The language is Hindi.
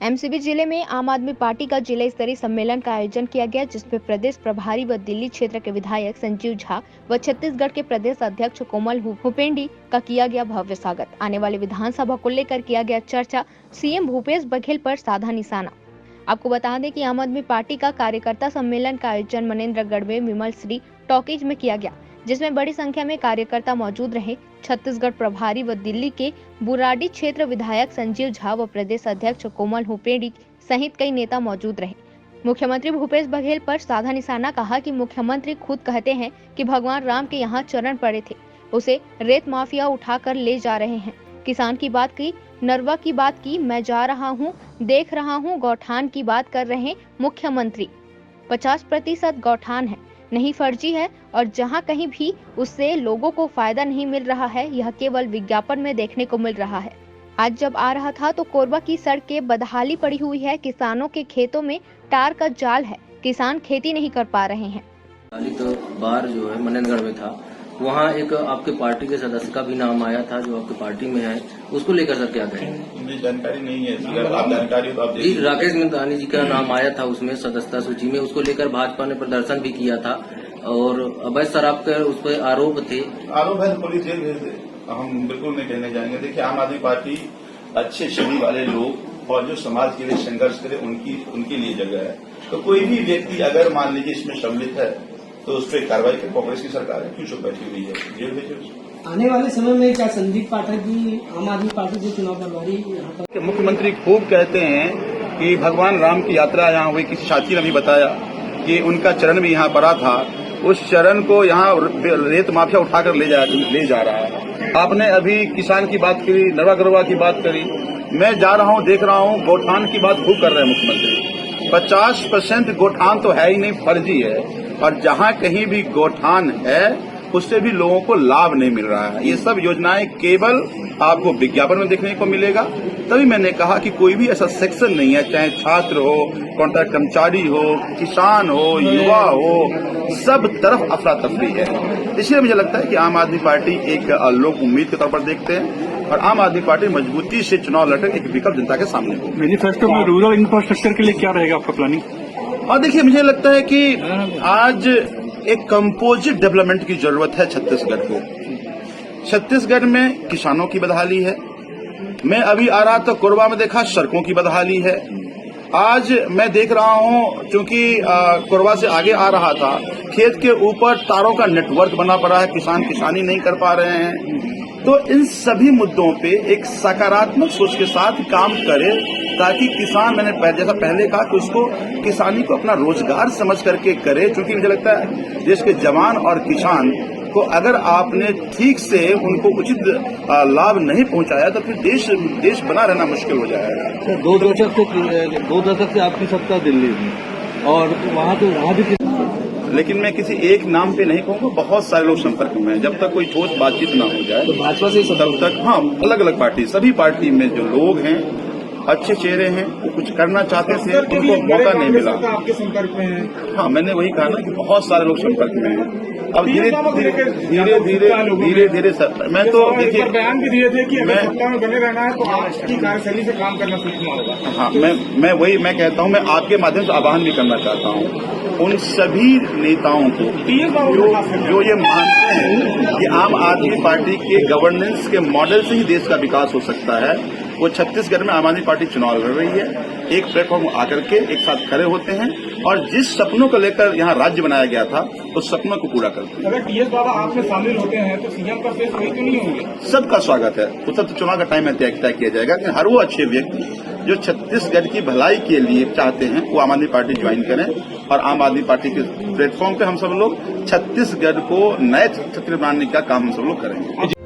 एमसीबी जिले में आम आदमी पार्टी का जिला स्तरीय सम्मेलन का आयोजन किया गया, जिसमें प्रदेश प्रभारी व दिल्ली क्षेत्र के विधायक संजीव झा व छत्तीसगढ़ के प्रदेश अध्यक्ष कोमल हुपेंडी का किया गया भव्य स्वागत। आने वाले विधानसभा को लेकर किया गया चर्चा। सीएम भूपेश बघेल पर साधा निशाना। आपको बता दें कि आम आदमी पार्टी का कार्यकर्ता सम्मेलन का आयोजन मनेन्द्रगढ़ में विमल श्री टॉकीज में किया गया, जिसमें बड़ी संख्या में कार्यकर्ता मौजूद रहे। छत्तीसगढ़ प्रभारी व दिल्ली के बुराड़ी क्षेत्र विधायक संजीव झा व प्रदेश अध्यक्ष कोमल हुपेंडी सहित कई नेता मौजूद रहे। मुख्यमंत्री भूपेश बघेल पर साधा निशाना। कहा कि मुख्यमंत्री खुद कहते हैं कि भगवान राम के यहाँ चरण पड़े थे, उसे रेत माफिया उठाकर ले जा रहे हैं। किसान की बात की, नरवा की बात की, मैं जा रहा हूँ, देख रहा हूँ। गौठान की बात कर रहे मुख्यमंत्री। 50% गौठान है, नहीं फर्जी है, और जहां कहीं भी उससे लोगों को फायदा नहीं मिल रहा है, यह केवल विज्ञापन में देखने को मिल रहा है। आज जब आ रहा था तो कोरबा की सड़कें बदहाली पड़ी हुई है, किसानों के खेतों में टार का जाल है, किसान खेती नहीं कर पा रहे हैं। तो बार जो है मनेन्द्रगढ़ में था, वहाँ एक आपके पार्टी के सदस्य का भी नाम आया था जो आपके पार्टी में है, उसको लेकर सर क्या कहें? मुझे जानकारी नहीं है, अगर आप जानकारी हो तो आप जी, राकेश मितानी जी का नाम आया था उसमें सदस्यता सूची में, उसको लेकर भाजपा ने प्रदर्शन भी किया था और अवैध शराब के उस पर आरोप थे। आरोप है तो पुलिस जेल भेज दे, हम बिल्कुल नहीं कहने जाएंगे। देखिए, आम आदमी पार्टी अच्छे छवि वाले लोग और जो समाज के लिए संघर्ष करे उनके लिए जगह है। तो कोई भी व्यक्ति अगर मान लीजिए इसमें सम्मिलित है तो उस पर कार्रवाई की कांग्रेस की सरकार है, क्यों चुप बैठी हुई है, जेल भेजे। आने वाले समय में क्या संदीप पाठक जी आम आदमी पार्टी के चुनाव प्रभारी यहाँ पर? मुख्यमंत्री खूब कहते हैं कि भगवान राम की यात्रा यहाँ हुई। किसी साथी ने भी बताया कि उनका चरण भी यहाँ पड़ा था, उस चरण को यहाँ रेत माफिया उठाकर ले जा रहा है। आपने अभी किसान की बात करी, नरवा गरवा की बात करी, मैं जा रहा हूँ, देख रहा हूँ, गौठान की बात खूब कर रहे हैं मुख्यमंत्री। 50% गौठान तो है ही नहीं, फर्जी है, और जहाँ कहीं भी गौठान है उससे भी लोगों को लाभ नहीं मिल रहा है। ये सब योजनाएं केवल आपको विज्ञापन में देखने को मिलेगा। तभी मैंने कहा कि कोई भी ऐसा सेक्शन नहीं है, चाहे छात्र हो, कॉन्ट्रैक्ट कर्मचारी हो, किसान हो, युवा हो, सब तरफ अफरा तफरी है। इसलिए मुझे लगता है कि आम आदमी पार्टी एक लोग उम्मीद के तौर पर देखते हैं और आम आदमी पार्टी मजबूती से चुनाव लड़कर एक विकल्प जनता के सामने हो। मैनिफेस्टो में रूरल इंफ्रास्ट्रक्चर के लिए क्या रहेगा आपका प्लानिंग? और देखिए, मुझे लगता है कि आज एक कंपोजिट डेवलपमेंट की जरूरत है छत्तीसगढ़ को। छत्तीसगढ़ में किसानों की बदहाली है। मैं अभी आ रहा था, कोरबा में देखा सड़कों की बदहाली है। आज मैं देख रहा हूं, चूंकि कोरबा से आगे आ रहा था, खेत के ऊपर तारों का नेटवर्क बना पड़ा है, किसान किसानी नहीं कर पा रहे हैं। तो इन सभी मुद्दों पे एक सकारात्मक सोच के साथ काम करे, ताकि किसान, मैंने जैसा पहले कहा कि उसको किसानी को अपना रोजगार समझ करके करे। क्योंकि मुझे लगता है देश के जवान और किसान को अगर आपने ठीक से उनको उचित लाभ नहीं पहुंचाया तो फिर देश बना रहना मुश्किल हो जाएगा। दो दशक से आपकी सत्ता दिल्ली में, और वहाँ भी लेकिन मैं किसी एक नाम पे नहीं कहूँगा, बहुत सारे लोग संपर्क में हैं। जब तक कोई ठोस बातचीत ना हो जाए तो भाजपा से तब तक, हाँ, अलग अलग पार्टी, सभी पार्टी में जो लोग हैं, अच्छे चेहरे हैं, वो कुछ करना चाहते थे, उनको मौका नहीं मिला। आपके संपर्क में है? हाँ, मैंने वही कहा ना कि बहुत सारे लोग संपर्क में हैं। अब धीरे धीरे सर, मैं तो देखिए बयान भी दिए थे कि अगर सत्ता में बने रहना है तो आपकी कार्यशैली से काम करना सीखना होगा। हाँ, मैं कहता हूँ, मैं आपके माध्यम से आह्वान भी करना चाहता हूँ उन सभी नेताओं को जो ये मानते हैं कि आम आदमी पार्टी के गवर्नेंस के मॉडल से ही देश का विकास हो सकता है, वो छत्तीसगढ़ में आम आदमी पार्टी चुनाव लड़ रही है। एक प्लेटफॉर्म आकर के एक साथ खड़े होते हैं और जिस सपनों को लेकर यहाँ राज्य बनाया गया था उस सपनों को पूरा करते हैं। अगर टीएस बाबा आपसे शामिल होते हैं तो सीएम का फेस वही तो नहीं होंगे? सबका स्वागत है, वो सब तो चुनाव का टाइम में तय किया जाएगा कि हर वो अच्छे व्यक्ति जो छत्तीसगढ़ की भलाई के लिए चाहते हैं वो आम आदमी पार्टी ज्वाइन करें, और आम आदमी पार्टी के प्लेटफॉर्म पे हम सब लोग छत्तीसगढ़ को नए छत्तीसगढ़ बनाने का काम हम सब लोग करेंगे।